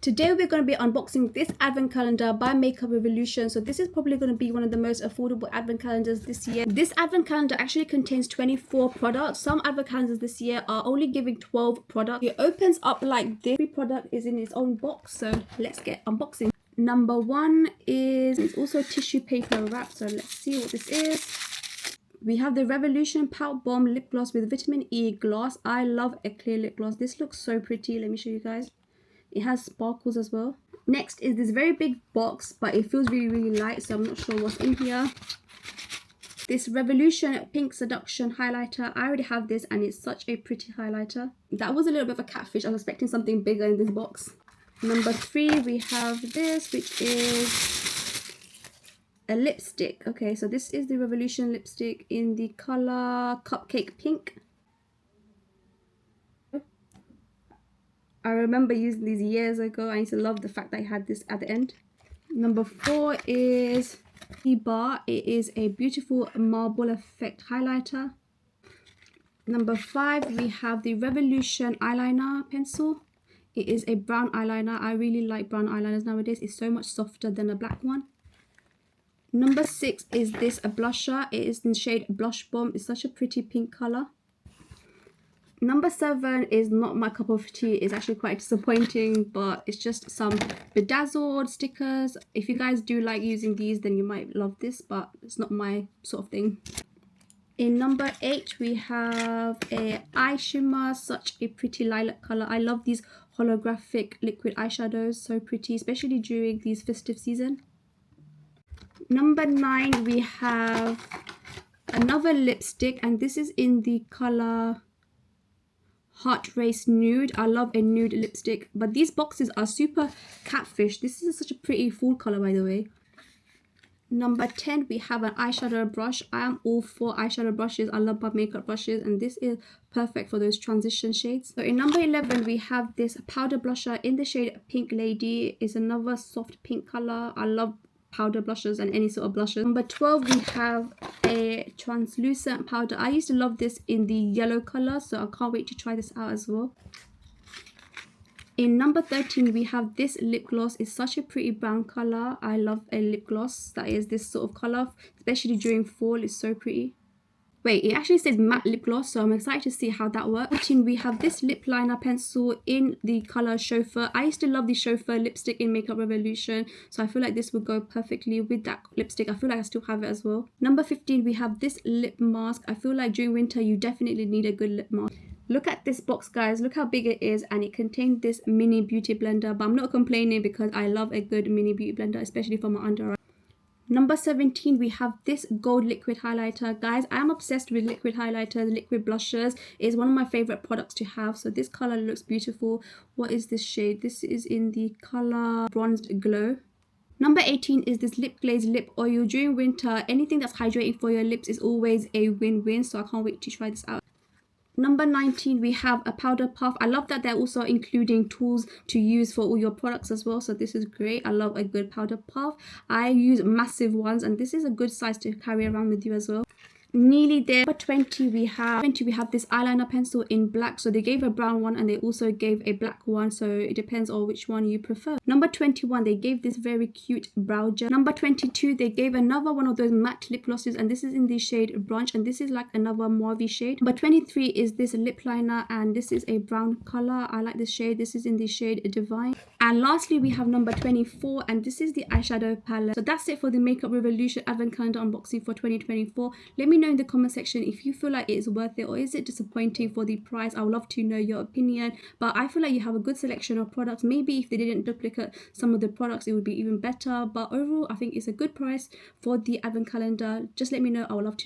Today we're going to be unboxing this advent calendar by Makeup Revolution. So this is probably going to be one of the most affordable advent calendars this year. This advent calendar actually contains 24 products. Some advent calendars this year are only giving 12 products. It opens up like this. Every product is in its own box, so let's get unboxing. Number one is, it's also tissue paper wrap, so let's see what this is. We have the Revolution Pout Bomb Lip Gloss with Vitamin E Gloss. I love a clear lip gloss. This looks so pretty. Let me show you guys. It has sparkles as well. Next is this very big box, but it feels really light, so I'm not sure what's in here. This Revolution Pink Seduction highlighter. I already have this and it's such a pretty highlighter. That was a little bit of a catfish. I was expecting something bigger in this box. Number 3, we have this, which is a lipstick. Okay, so this is the Revolution lipstick in the color Cupcake Pink. I remember using these years ago. I used to love the fact that I had this at the end. Number 4 is the bar. It is a beautiful marble effect highlighter. Number 5, we have the Revolution eyeliner pencil. It is a brown eyeliner. I really like brown eyeliners nowadays. It's so much softer than a black one. Number 6 is this a blusher. It is in the shade Blush Bomb. It's such a pretty pink color. Number 7 is not my cup of tea. It's actually quite disappointing, but it's just some bedazzled stickers. If you guys do like using these, then you might love this, but it's not my sort of thing. In number 8, we have a eye shimmer, such a pretty lilac color. I love these holographic liquid eyeshadows, so pretty, especially during these festive season. Number 9, we have another lipstick, and this is in the color Heart Race Nude. I love a nude lipstick, but these boxes are super catfish. This is such a pretty full color, by the way. Number 10, we have an eyeshadow brush. I am all for eyeshadow brushes. I love my makeup brushes, and this is perfect for those transition shades. So in number 11, we have this powder blusher in the shade Pink Lady. It's another soft pink color. I love powder blushes and any sort of blushes. Number 12, we have a translucent powder. I used to love this in the yellow color, so I can't wait to try this out as well. In number 13, we have this lip gloss. It's such a pretty brown color. I love a lip gloss that is this sort of color, especially during fall. It's so pretty. Wait, it actually says matte lip gloss, so I'm excited to see how that works. We have this lip liner pencil in the color Chauffeur. I used to love the Chauffeur lipstick in Makeup Revolution, so I feel like this would go perfectly with that lipstick. I feel like I still have it as well. Number 15, we have this lip mask. I feel like during winter, you definitely need a good lip mask. Look at this box, guys. Look how big it is, and it contains this mini beauty blender, but I'm not complaining because I love a good mini beauty blender, especially for my under eye. Number 17, we have this gold liquid highlighter. Guys, I am obsessed with liquid highlighters, liquid blushers. It's one of my favorite products to have. So this color looks beautiful. What is this shade? This is in the color Bronzed Glow. Number 18 is this lip glaze lip oil. During winter, anything that's hydrating for your lips is always a win-win. So I can't wait to try this out. Number 19, we have a powder puff. I love that they're also including tools to use for all your products as well. So this is great. I love a good powder puff. I use massive ones, and this is a good size to carry around with you as well. Nearly there. Number 20, we have this eyeliner pencil in black. So they gave a brown one and they also gave a black one, so it depends on which one you prefer. Number 21, they gave this very cute brow gel. Number 22, they gave another one of those matte lip glosses, and this is in the shade Brunch, and this is like another mauve shade. Number 23 is this lip liner, and this is a brown color. I like this shade. This is in the shade Divine. And lastly, we have number 24, and this is the eyeshadow palette. So that's it for the Makeup Revolution Advent Calendar unboxing for 2024. Let me know in the comment section if you feel like it is worth it, or is it disappointing for the price. I would love to know your opinion, but I feel like you have a good selection of products. Maybe if they didn't duplicate some of the products, it would be even better, but overall I think it's a good price for the advent calendar. Just let me know. I would love to know.